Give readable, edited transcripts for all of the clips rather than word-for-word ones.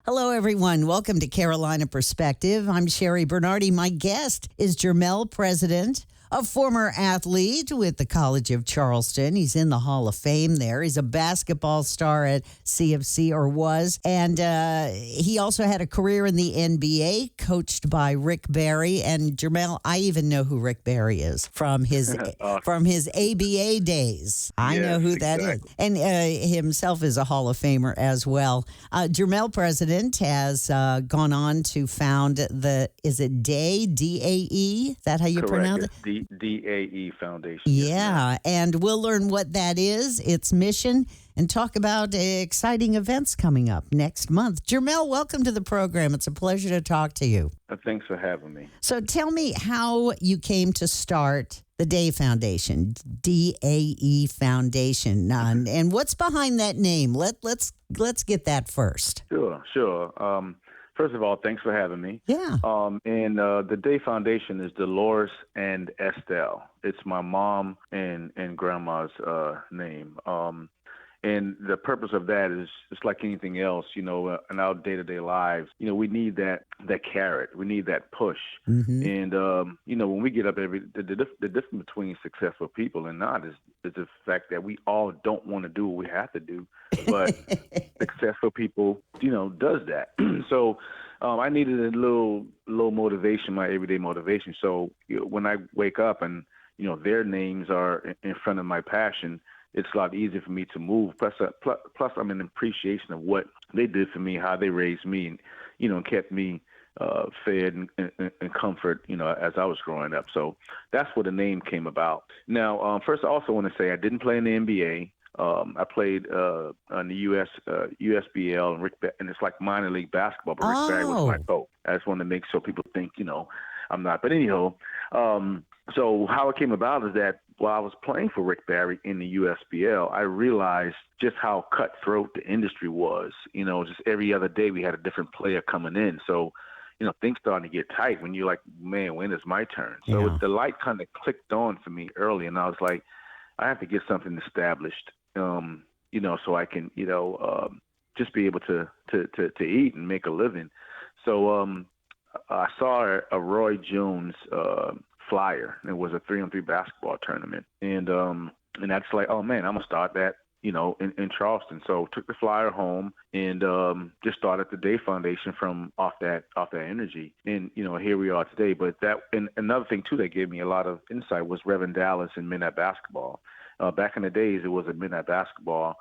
Hello, everyone. Welcome to Carolina Perspective. I'm Sheree Bernardi. My guest is Jermel President, a former athlete with the College of Charleston. He's in the Hall of Fame there. He's a basketball star at CFC, or was. And he also had a career in the NBA, coached by Rick Barry. And Jermel, I even know who Rick Barry is from his ABA days. I know who that is. And himself is a Hall of Famer as well. Jermel President has gone on to found is it DAE, D-A-E? Is that how you pronounce it? DAE Foundation. Yeah, and we'll learn what that is, its mission, and talk about exciting events coming up next month. Jermel, welcome to the program. It's a pleasure to talk to you. Thanks for having me. So tell me how you came to start the DAE Foundation, DAE Foundation, and what's behind that name. Let's get that first. Sure. First of all, thanks for having me. Yeah. And the DAE Foundation is Dolores and Estelle. It's my mom and grandma's name. And the purpose of that is just like anything else, in our day-to-day lives, we need that carrot. We need that push. Mm-hmm. And, when we get up the difference between successful people and not is the fact that we all don't want to do what we have to do. But successful people, does that. So I needed a little motivation, my everyday motivation. So when I wake up and, their names are in front of my passion, it's a lot easier for me to move. Plus I'm in appreciation of what they did for me, how they raised me, and, kept me fed and comfort, as I was growing up. So that's where the name came about. Now, first, I also want to say I didn't play in the NBA. I played on the USBL, and it's like minor league basketball, but Rick Barry was my coach. I just wanted to make sure people think, I'm not. But anyhow, so how it came about is that while I was playing for Rick Barry in the USBL, I realized just how cutthroat the industry was. Just every other day we had a different player coming in. So, things starting to get tight when you're like, man, when is my turn? So the light kind of clicked on for me early, and I was like, I have to get something established, so I can, just be able to eat and make a living. So I saw a Roy Jones flyer. It was a 3-on-3 basketball tournament, and that's like, oh man, I'm gonna start that, in Charleston. So took the flyer home and just started the DAE Foundation from off that energy, and here we are today. But and another thing too that gave me a lot of insight was Reverend Dallas and midnight basketball. Back in the days, it was a midnight basketball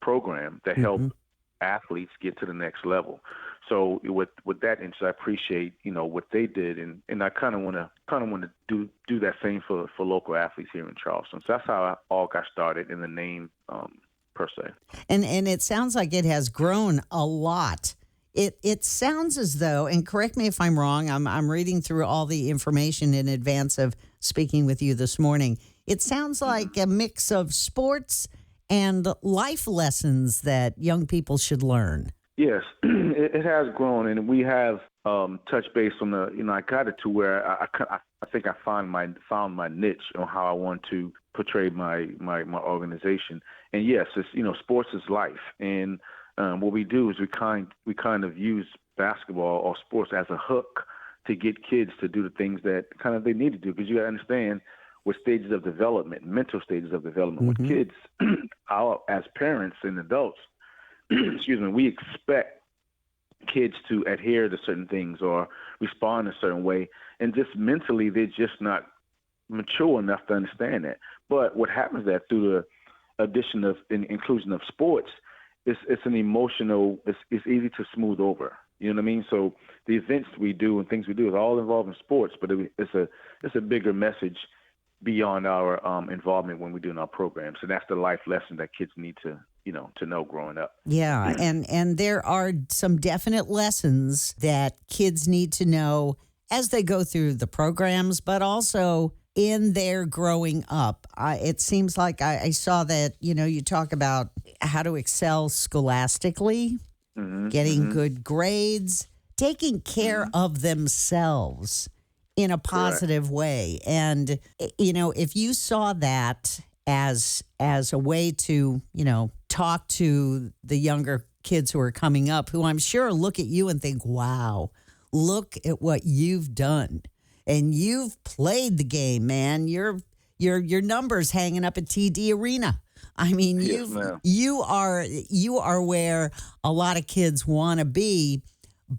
program that helped athletes get to the next level. So with that interest, I appreciate what they did, and I kind of want to do that same for local athletes here in Charleston. So that's how I all got started in the name per se. And it sounds like it has grown a lot. It sounds as though, and correct me if I'm wrong, I'm reading through all the information in advance of speaking with you this morning. It sounds like a mix of sports and life lessons that young people should learn. Yes, it has grown, and we have touched base on I got it to where I think I found my niche on how I want to portray my organization. And yes, it's, sports is life, and what we do is we kind of use basketball or sports as a hook to get kids to do the things that kind of they need to do, because you got to understand what stages of development, mental stages of development with kids, as parents and adults, excuse me, we expect kids to adhere to certain things or respond a certain way, and just mentally they're just not mature enough to understand that. But what happens is that through the addition of inclusion of sports, it's an emotional, it's easy to smooth over. You know what I mean? So the events we do and things we do is all involved in sports, but it's a bigger message beyond our involvement when we're doing our programs. So that's the life lesson that kids need to know growing up. Yeah, and there are some definite lessons that kids need to know as they go through the programs, but also in their growing up. It seems like I saw that, you talk about how to excel scholastically, getting good grades, taking care of themselves in a positive way. And, if you saw that as a way to, talk to the younger kids who are coming up who I'm sure look at you and think, wow, look at what you've done. And you've played the game, man. Your numbers hanging up at TD Arena. I mean, Yes, you are where a lot of kids want to be,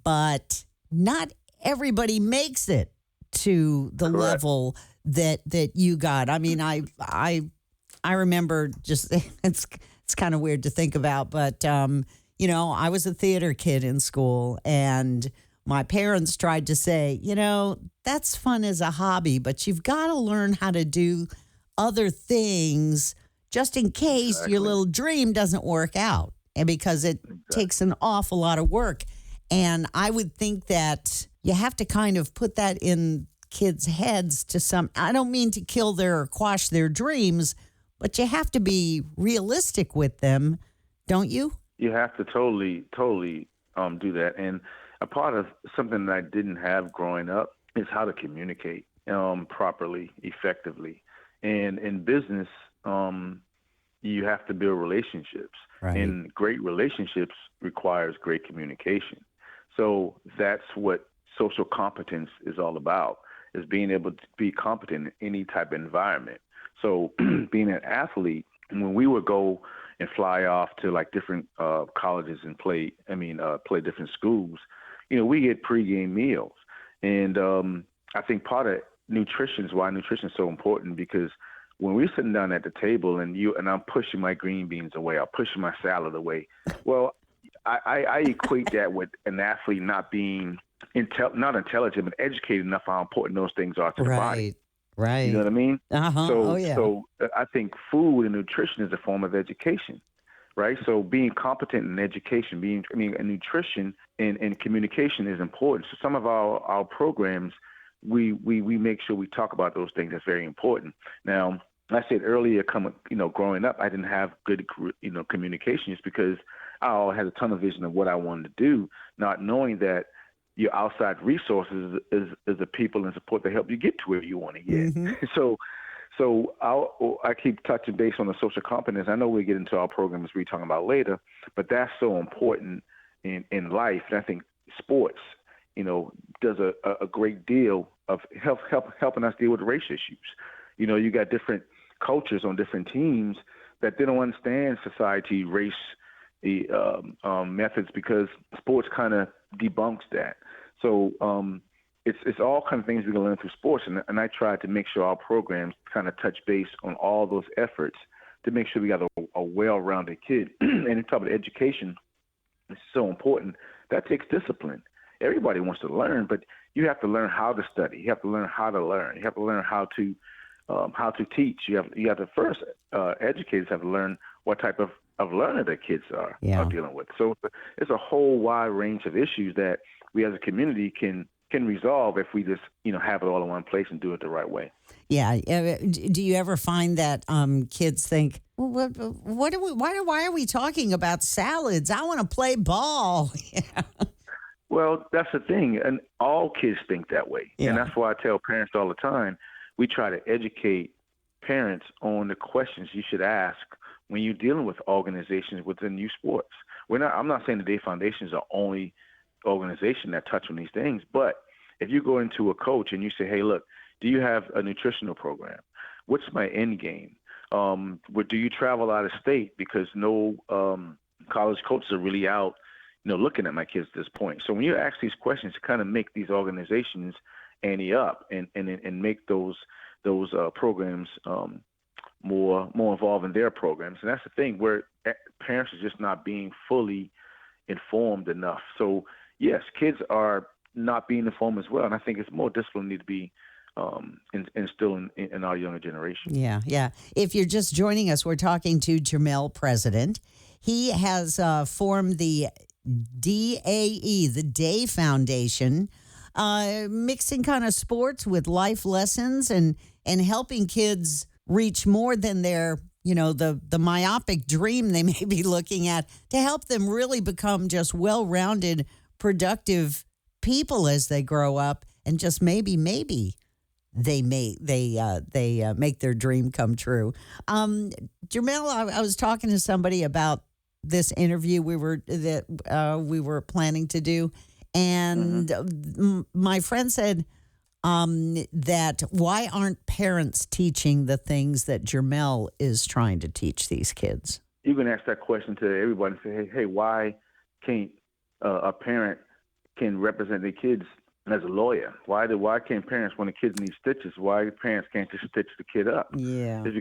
but not everybody makes it to the Correct. level that you got. I mean, I remember just it's kind of weird to think about, but you know, I was a theater kid in school, and my parents tried to say, you know, that's fun as a hobby, but you've got to learn how to do other things just in case your little dream doesn't work out, and because it takes an awful lot of work. And I would think that you have to kind of put that in kids' heads I don't mean to kill or quash their dreams, but you have to be realistic with them, don't you? You have to totally do that. And a part of something that I didn't have growing up is how to communicate properly, effectively. And in business, you have to build relationships. Right. And great relationships requires great communication. So that's what social competence is all about, is being able to be competent in any type of environment. So being an athlete, when we would go and fly off to like different colleges and play different schools, you know, we get pregame meals. And I think part of nutrition is why nutrition is so important, because when we're sitting down at the table and I'm pushing my green beans away, I'm pushing my salad away. Well, I equate that with an athlete not being not intelligent, but educated enough how important those things are to the body. Right. You know what I mean? Uh-huh. So I think food and nutrition is a form of education, right? So being competent in education, in nutrition and communication is important. So some of our programs, we make sure we talk about those things. That's very important. Now, I said earlier, growing up, I didn't have good, communication just because I had a ton of vision of what I wanted to do, not knowing that your outside resources is the people and support that help you get to where you want to get. Mm-hmm. So I keep touching base on the social competence. I know we'll get into our programs we're talking about later, but that's so important in life. And I think sports, does a great deal of helping us deal with race issues. You got different cultures on different teams that they don't understand society, race, methods, because sports kind of debunks that. So it's all kind of things we can learn through sports, and I try to make sure our programs kind of touch base on all those efforts to make sure we got a well-rounded kid. And in terms of education, it's so important. That takes discipline. Everybody wants to learn, but you have to learn how to study. You have to learn how to learn. You have to learn how to teach. You have to first educators have to learn what type of learner that kids are dealing with. So it's a whole wide range of issues that we as a community can resolve if we just have it all in one place and do it the right way. Yeah. Do you ever find that kids think, well, why are we talking about salads? I want to play ball. Well, that's the thing, and all kids think that way, and that's why I tell parents all the time. We try to educate parents on the questions you should ask when you're dealing with organizations within youth sports. I'm not saying the DAE Foundation is the only organization that touch on these things, but if you go into a coach and you say, hey, look, do you have a nutritional program? What's my end game? Do you travel out of state? Because no college coaches are really out, looking at my kids at this point. So when you ask these questions, to kind of make these organizations ante up and make those programs more involved in their programs. And that's the thing, where parents are just not being fully informed enough. So yes, kids are not being informed as well, and I think it's more discipline need to be instilled in our younger generation. Yeah. If you're just joining us, we're talking to Jermel President. He has formed the DAE, the DAE Foundation, mixing kind of sports with life lessons and helping kids reach more than their, the myopic dream they may be looking at, to help them really become just well-rounded, productive people as they grow up, and just maybe they make their dream come true. Jermel, I was talking to somebody about this interview we were planning to do, and my friend said that why aren't parents teaching the things that Jermel is trying to teach these kids? You can ask that question to everybody and say, hey, why can't a parent can represent their kids as a lawyer? Why can't parents, when the kids need stitches, why parents can't just stitch the kid up? Yeah. It's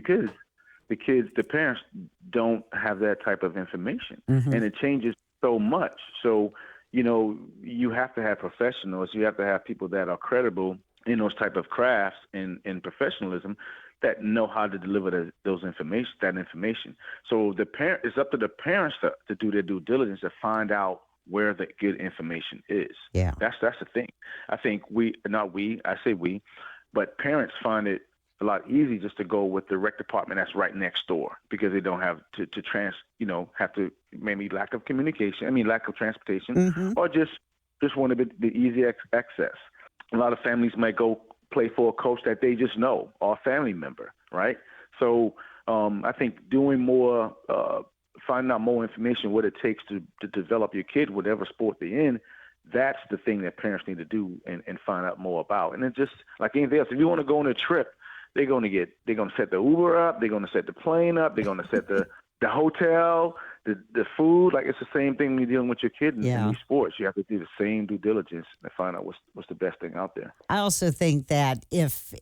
because the parents don't have that type of information, and it changes so much. So, you have to have professionals. You have to have people that are credible in those type of crafts and professionalism that know how to deliver that information. So it's up to the parents to do their due diligence to find out where the good information is. Yeah. That's the thing. I think I say we, but parents find it a lot easier just to go with the rec department that's right next door because they don't have have to maybe lack of communication, lack of transportation, or just want the easy access. A lot of families might go play for a coach that they just know or a family member, right? So I think doing more, finding out more information, what it takes to develop your kid, whatever sport they're in, that's the thing that parents need to do and find out more about. And then just like anything else, if you want to go on a trip, they're going to set the Uber up, they're going to set the plane up, they're going to set the hotel, the food. Like it's the same thing when you're dealing with your kid in these sports. You have to do the same due diligence and find out what's the best thing out there. I also think that if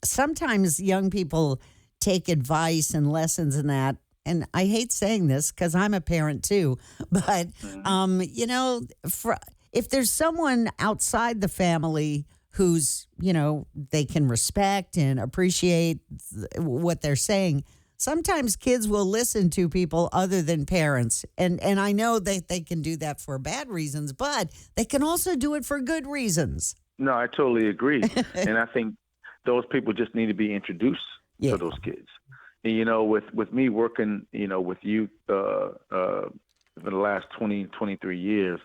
sometimes young people take advice and lessons in that, and I hate saying this because I'm a parent too, but if there's someone outside the family who's, they can respect and appreciate what they're saying, sometimes kids will listen to people other than parents. And I know they can do that for bad reasons, but they can also do it for good reasons. No, I totally agree. And I think those people just need to be introduced to those kids. And, with me working, with youth for the last 23 years,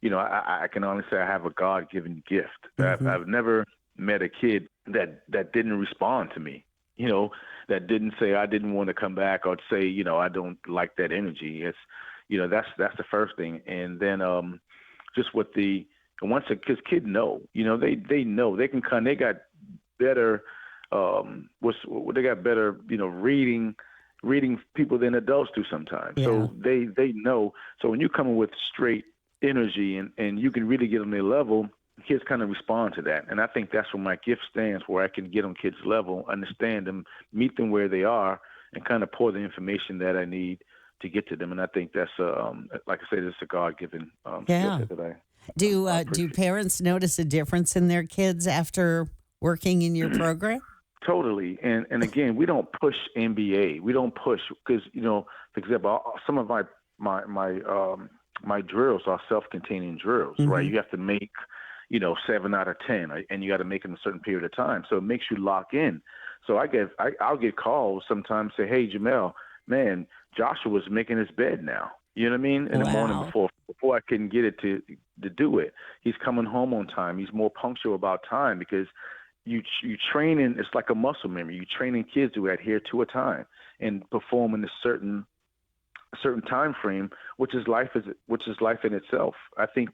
I can honestly say I have a God-given gift. I've never met a kid that didn't respond to me, that didn't say I didn't want to come back or say, I don't like that energy. It's, that's the first thing. And then just with once because kids know, they know they can come, they got better, they got better, reading people than adults do sometimes. Yeah. So they know. So when you come in with straight energy and you can really get on their level, kids kind of respond to that. And I think that's where my gift stands, where I can get on kids' level, understand them, meet them where they are, and kind of pour the information that I need to get to them. And I think that's, like I said, it's a God-given skill set that I do parents notice a difference in their kids after working in your program? Totally. And again, we don't push NBA. We don't push because, for example, some of my drills are self-containing drills, right? You have to make, 7 out of 10, and you got to make it in a certain period of time. So it makes you lock in. So I'll get calls sometimes, say, hey, Jermel, man, Joshua's making his bed now. You know what I mean? In the morning before I couldn't get it to do it. He's coming home on time. He's more punctual about time because you train in, it's like a muscle memory. You training kids to adhere to a time and perform in a certain time frame, which is life in itself. I think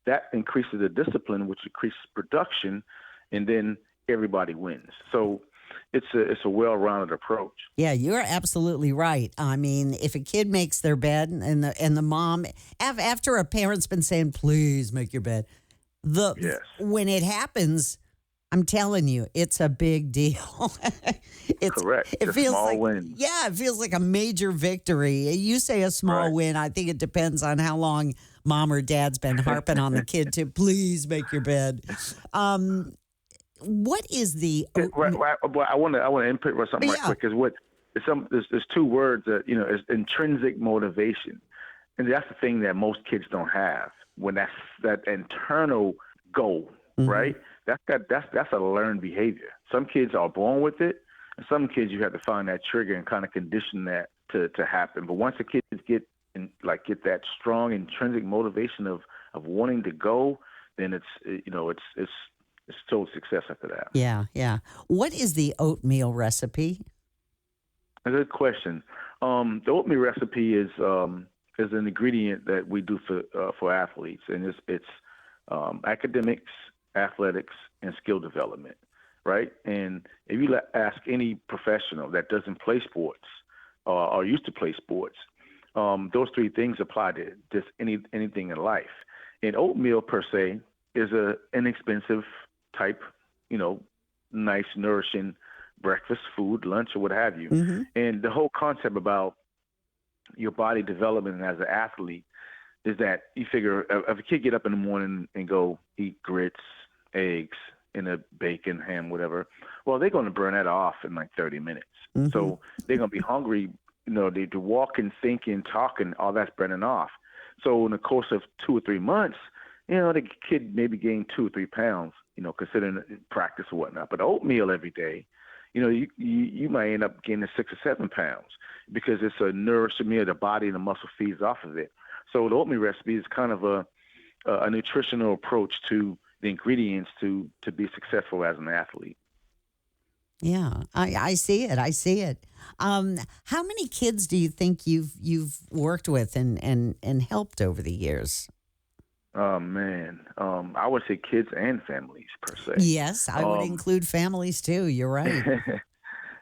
that increases the discipline, which increases production, and then everybody wins. So it's a well-rounded approach. Yeah, you're absolutely right. I mean, if a kid makes their bed and the mom, after a parent's been saying, please make your bed, when it happens, I'm telling you, it's a big deal. Correct. It feels small like win. Yeah, it feels like a major victory. You say a small win. I think it depends on how long mom or dad's been harping on the kid to please make your bed. What is the? I want to input something right quick. Because there's two words that is intrinsic motivation, and that's the thing that most kids don't have. When that's that internal goal, right? That's a learned behavior. Some kids are born with it, and some kids you have to find that trigger and kind of condition that to happen. But once the kids get that strong intrinsic motivation of wanting to go, then it's total success after that. Yeah. What is the oatmeal recipe? A good question. The oatmeal recipe is an ingredient that we do for athletes, and it's academics, athletics, and skill development, right? And if you ask any professional that doesn't play sports or used to play sports, those three things apply to just anything in life. And oatmeal per se is a inexpensive type, nice, nourishing breakfast, food, lunch, or what have you. Mm-hmm. And the whole concept about your body development as an athlete is that you figure if a kid get up in the morning and go eat grits, eggs, and a bacon, ham, whatever, well, they're going to burn that off in like 30 minutes. Mm-hmm. So they're going to be hungry. They're walking, thinking, talking, all that's burning off. So in the course of 2 or 3 months, the kid maybe gained 2 or 3 pounds, considering practice or whatnot. But oatmeal every day, you might end up gaining 6 or 7 pounds because it's a nourishing meal. The body and the muscle feeds off of it. So the oatmeal recipe is kind of a nutritional approach to the ingredients to be successful as an athlete. Yeah, I see it. I see it. How many kids do you think you've worked with and helped over the years? Oh, man. I would say kids and families, per se. Yes, I would include families, too. You're right.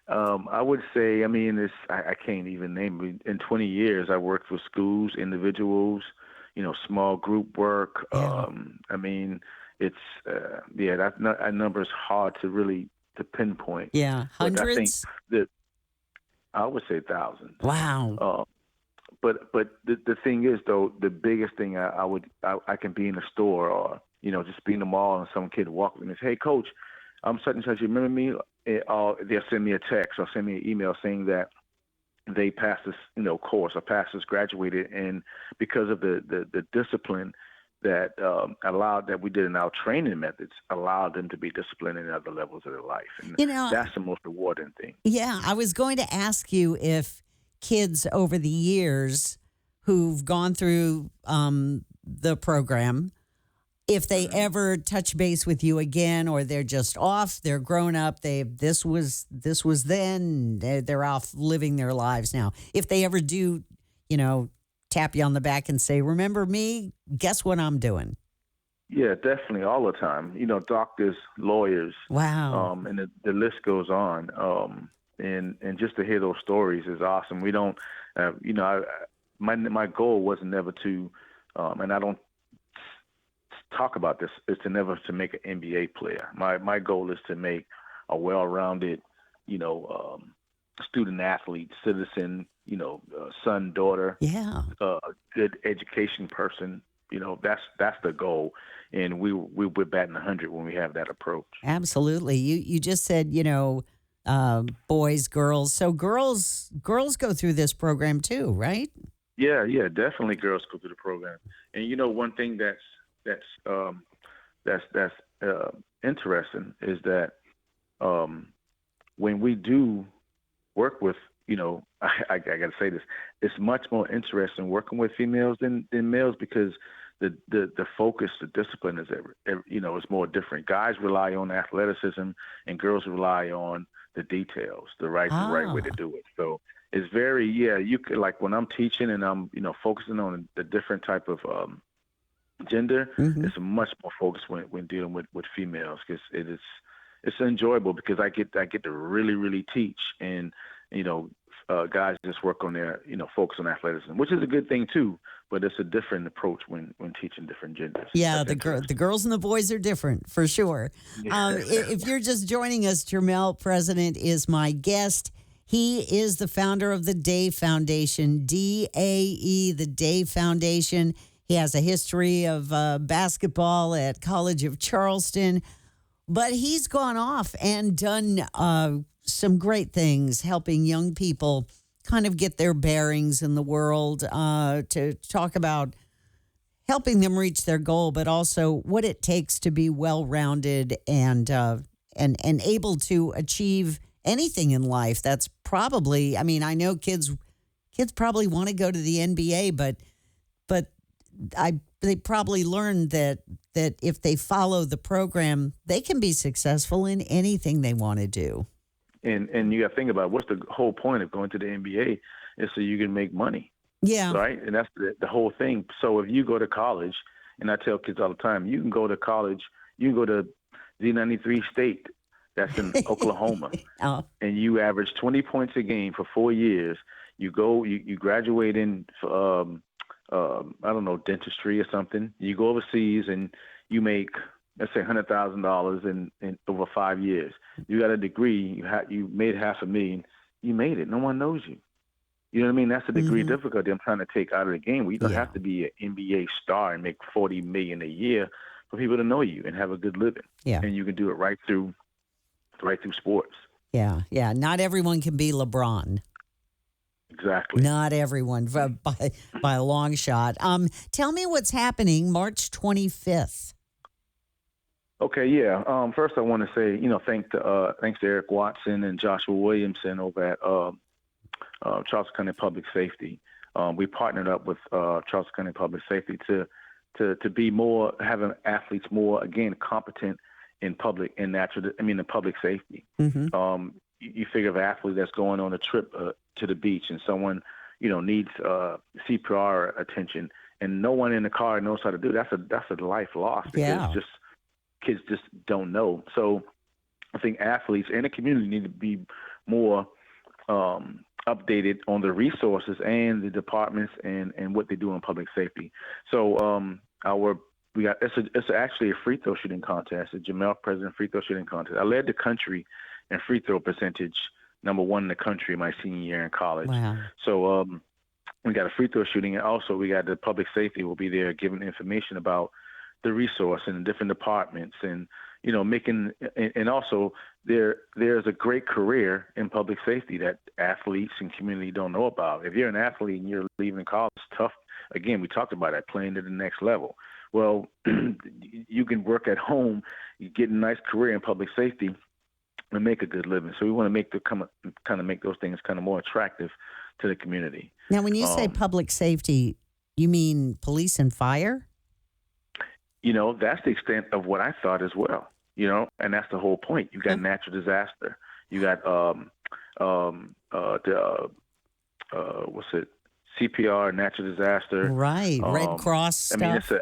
I would say, I can't even name it. In 20 years, I worked with schools, individuals, small group work. Yeah. It's, that number is hard to pinpoint. Yeah, hundreds? But I think that I would say thousands. Wow. But the thing is, though, the biggest thing I can be in a store or, just be in the mall and some kid walk up and say, hey, coach, I'm such and such. You remember me? They'll send me a text or send me an email saying that they passed this, course or passed this, graduated. And because of the discipline that that we did in our training methods allowed them to be disciplined in other levels of their life. And that's the most rewarding thing. Yeah, I was going to ask you if kids over the years who've gone through the program, if they ever touch base with you again, or they're just off, they're grown up, this was then, they're off living their lives now. If they ever do, tap you on the back and say, remember me, guess what I'm doing? Yeah, definitely, all the time. Doctors, lawyers. Wow. And the list goes on. And just to hear those stories is awesome. We don't, my goal was never to, and I don't talk about this, is to never to make an NBA player. My goal is to make a well-rounded, student athlete, citizen, son, daughter, good education person. That's the goal. And we're batting 100 when we have that approach. Absolutely. You just said, boys, girls. So girls go through this program too, right? Yeah, definitely. Girls go through the program, and one thing that's interesting is that when we do work with, I got to say this, it's much more interesting working with females than males because the focus, the discipline is is more different. Guys rely on athleticism, and girls rely on the details, the right way to do it. So it's very, you could, like when I'm teaching and I'm, focusing on the different type of gender, it's much more focused when dealing with females because it's enjoyable because I get to really, really teach and, guys just work on their, focus on athleticism, which is a good thing too, but it's a different approach when teaching different genders. Yeah, the girls and the boys are different for sure. If you're just joining us, Jermel President is my guest. He is the founder of the DAE Foundation, DAE, the DAE Foundation. He has a history of basketball at College of Charleston, but he's gone off and done some great things, helping young people kind of get their bearings in the world, to talk about helping them reach their goal, but also what it takes to be well-rounded and able to achieve anything in life. That's probably, I know kids probably want to go to the NBA, but they probably learned that if they follow the program, they can be successful in anything they want to do. And you got to think about what's the whole point of going to the NBA is so you can make money. Yeah. Right? And that's the whole thing. So if you go to college, and I tell kids all the time, you can go to college, you can go to Z93 State, that's in Oklahoma, Oh. and you average 20 points a game for 4 years. You go, you graduate in, I don't know, dentistry or something. You go overseas and you make, let's say, $100,000 in over 5 years. You got a degree, you made $500,000, you made it. No one knows you. You know what I mean? That's the degree of difficulty I'm trying to take out of the game. You don't have to be an NBA star and make $40 million a year for people to know you and have a good living. Yeah. And you can do it right through sports. Yeah. Yeah. Not everyone can be LeBron. Exactly. Not everyone by a long shot. Tell me what's happening March 25th. Okay, yeah. First, I want to say, thanks to Eric Watson and Joshua Williamson over at Charleston County Public Safety. We partnered up with Charleston County Public Safety to be more, having athletes more, again, competent in public safety. Mm-hmm. You figure of an athlete that's going on a trip to the beach and someone, needs CPR attention and no one in the car knows how to do it. That's a life lost because kids just don't know. So I think athletes and the community need to be more updated on the resources and the departments and what they do in public safety. So it's actually a free throw shooting contest, a Jermel President free throw shooting contest. I led the country in free throw percentage, number 1 in the country my senior year in college. Wow. So we got a free throw shooting, and also we got the public safety will be there giving information about the resource and the different departments and making, and also there's a great career in public safety that athletes and community don't know about. If you're an athlete and you're leaving college, it's tough. Again, we talked about that, playing to the next level. Well, you can work at home, you get a nice career in public safety and make a good living. So we want to make make those things kind of more attractive to the community. Now, when you say public safety, you mean police and fire? That's the extent of what I thought as well, and that's the whole point. You got natural disaster. You got, CPR, natural disaster. Right. Red Cross stuff.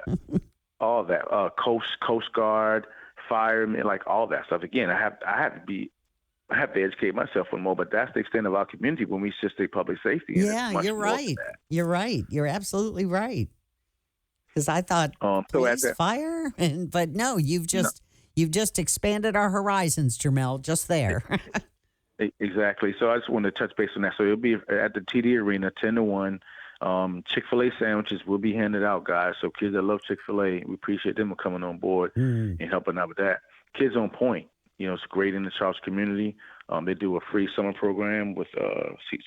All that, Coast Guard, firemen, like all that stuff. Again, I have to educate myself on more, but that's the extent of our community when we just say public safety. Yeah, you're right. You're right. You're absolutely right. Because I thought police, fire, but no, you've just expanded our horizons, Jermel, just there. Exactly. So I just wanted to touch base on that. So it'll be at the TD Arena, 10-1. Chick-fil-A sandwiches will be handed out, guys. So kids that love Chick-fil-A, we appreciate them coming on board and helping out with that. Kids on Point, it's great in the Charleston community. They do a free summer program with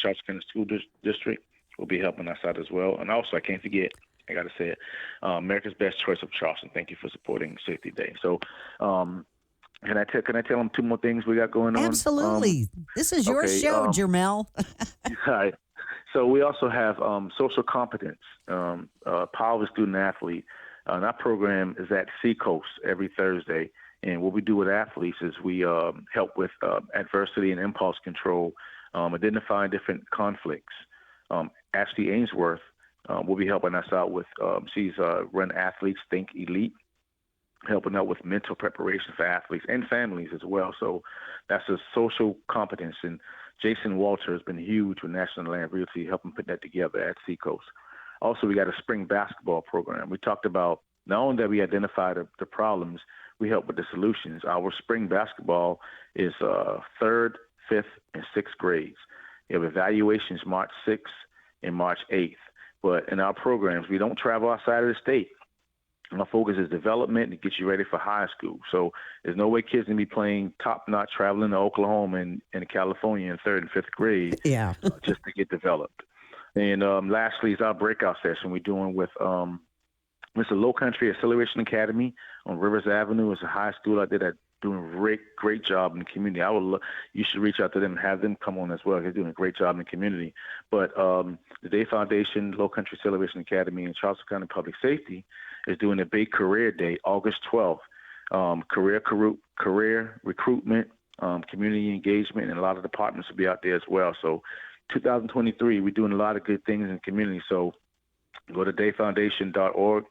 Charleston County School District. Will be helping us out as well. And also, I can't forget, I got to say it, America's Best Choice of Charleston. Thank you for supporting Safety Day. So, can I tell them 2 more things we got going on? Absolutely. This is your show, Jermel. All right. So we also have social competence, power of the student athlete. And our program is at Seacoast every Thursday. And what we do with athletes is we help with adversity and impulse control, identifying different conflicts. Ashley Ainsworth will be helping us out with, she's run Athletes Think Elite, helping out with mental preparation for athletes and families as well. So that's a social competence. And Jason Walter has been huge with National Land Realty, helping put that together at Seacoast. Also, we got a spring basketball program. We talked about not only that we identify the problems, we help with the solutions. Our spring basketball is 3rd, 5th, and 6th grades. You have evaluations March 6th and March 8th. But in our programs, we don't travel outside of the state. Our focus is development to get you ready for high school. So there's no way kids can be playing top-notch traveling to Oklahoma and California in 3rd and 5th grade just to get developed. And lastly is our breakout session we're doing with it's a Low Country Acceleration Academy on Rivers Avenue. It's a high school out there that's doing a great job in the community. You should reach out to them and have them come on as well. They're doing a great job in the community. But the DAE Foundation, Low Country Acceleration Academy, and Charleston County Public Safety is doing a big career day, August 12th. Career recruitment, community engagement, and a lot of departments will be out there as well. So 2023, we're doing a lot of good things in the community. So go to DAEFoundation.org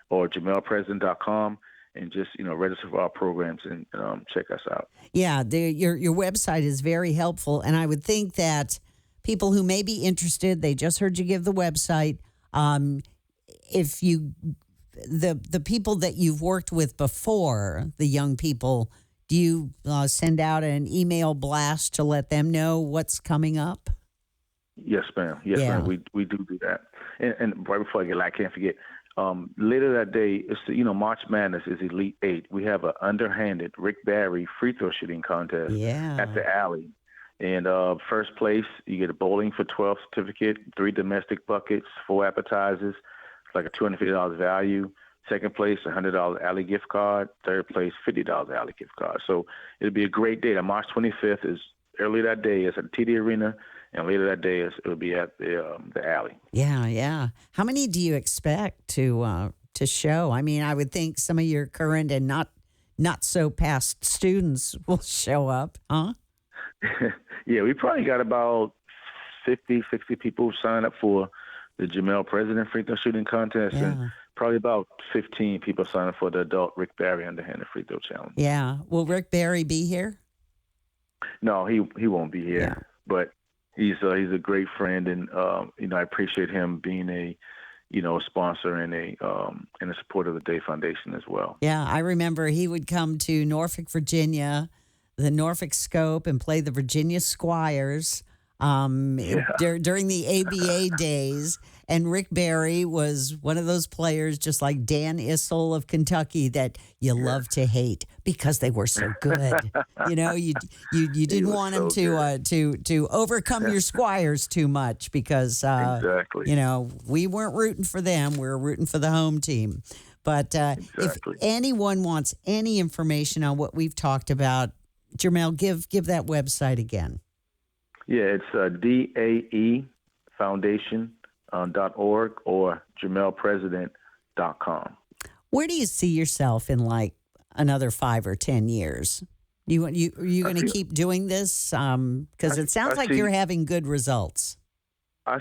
or JermelPresident.com and just, register for our programs and check us out. Yeah, your website is very helpful. And I would think that people who may be interested, they just heard you give the website. If you, the people that you've worked with before, the young people, do you send out an email blast to let them know what's coming up? Yes, ma'am. Yes, ma'am. We do that. And right before I get, I can't forget. Later that day, it's March Madness is Elite 8. We have an underhanded Rick Barry free throw shooting contest at the Alley. And first place, you get a bowling for 12 certificate, 3 domestic buckets, 4 appetizers. It's like a $250 value. Second place, $100 Alley gift card. Third place, $50 Alley gift card. So it'll be a great day. March 25th is early that day. It's at the TD Arena. And later that day, it'll be at the Alley. Yeah. How many do you expect to show? I mean, I would think some of your current and not so past students will show up, huh? Yeah, we probably got about 50, 60 people sign up for the Jermel President free throw shooting contest, and probably about 15 people sign up for the adult Rick Barry underhanded free throw challenge. Yeah. Will Rick Barry be here? No, he won't be here, but he's a great friend, and I appreciate him being a sponsor and a supporter of the DAE Foundation as well. Yeah, I remember he would come to Norfolk, Virginia, the Norfolk Scope, and play the Virginia Squires during the ABA days. And Rick Barry was one of those players, just like Dan Issel of Kentucky, that you love to hate because they were so good. You didn't want them to overcome your Squires too much because we weren't rooting for them. We were rooting for the home team. But if anyone wants any information on what we've talked about, Jermel, give that website again. Yeah, it's DAE Foundation. .org or JermelPresident.com. Where do you see yourself in like another 5 or 10 years? Are you going to keep doing this? Because it sounds like you're having good results. I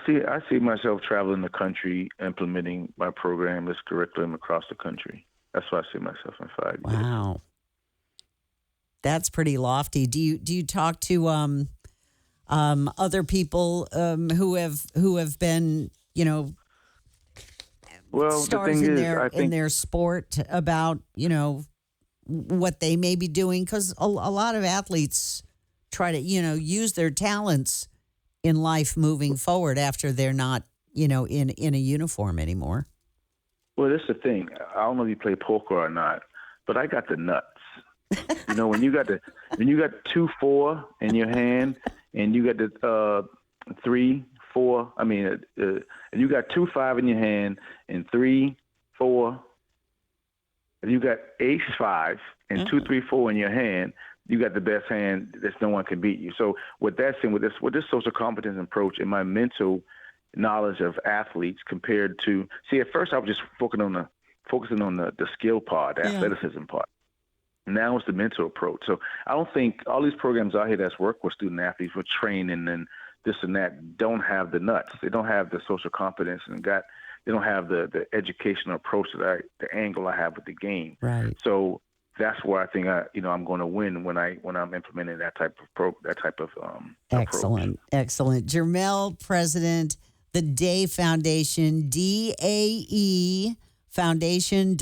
see myself traveling the country, implementing my program, this curriculum across the country. That's where I see myself in 5 years. Wow, that's pretty lofty. Do you talk to other people who have been stars in their sport about what they may be doing? Because a lot of athletes try to use their talents in life moving forward after they're not in a uniform anymore. Well, that's the thing. I don't know if you play poker or not, but I got the nuts. When you got 2-4 in your hand, and you got the 3-4. And you got 2-5 in your hand, and 3-4. If you got ace-5 and 2-3-4 in your hand, you got the best hand that no one can beat you. So with that saying, with this social competence approach and my mental knowledge of athletes compared to at first I was just focusing on the skill part, the athleticism part. Now it's the mental approach. So I don't think all these programs out here that's work with student athletes for training and this and that don't have the nuts. They don't have the social competence and they don't have the educational approach the angle I have with the game. Right. So that's where I think I'm going to win when I'm implementing that type of Excellent. approach. Excellent. Jermel President, the DAE Foundation, DAE Foundation.org.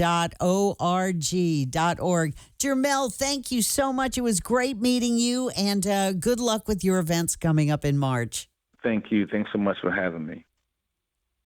Jermel, thank you so much. It was great meeting you, and good luck with your events coming up in March. Thank you. Thanks so much for having me.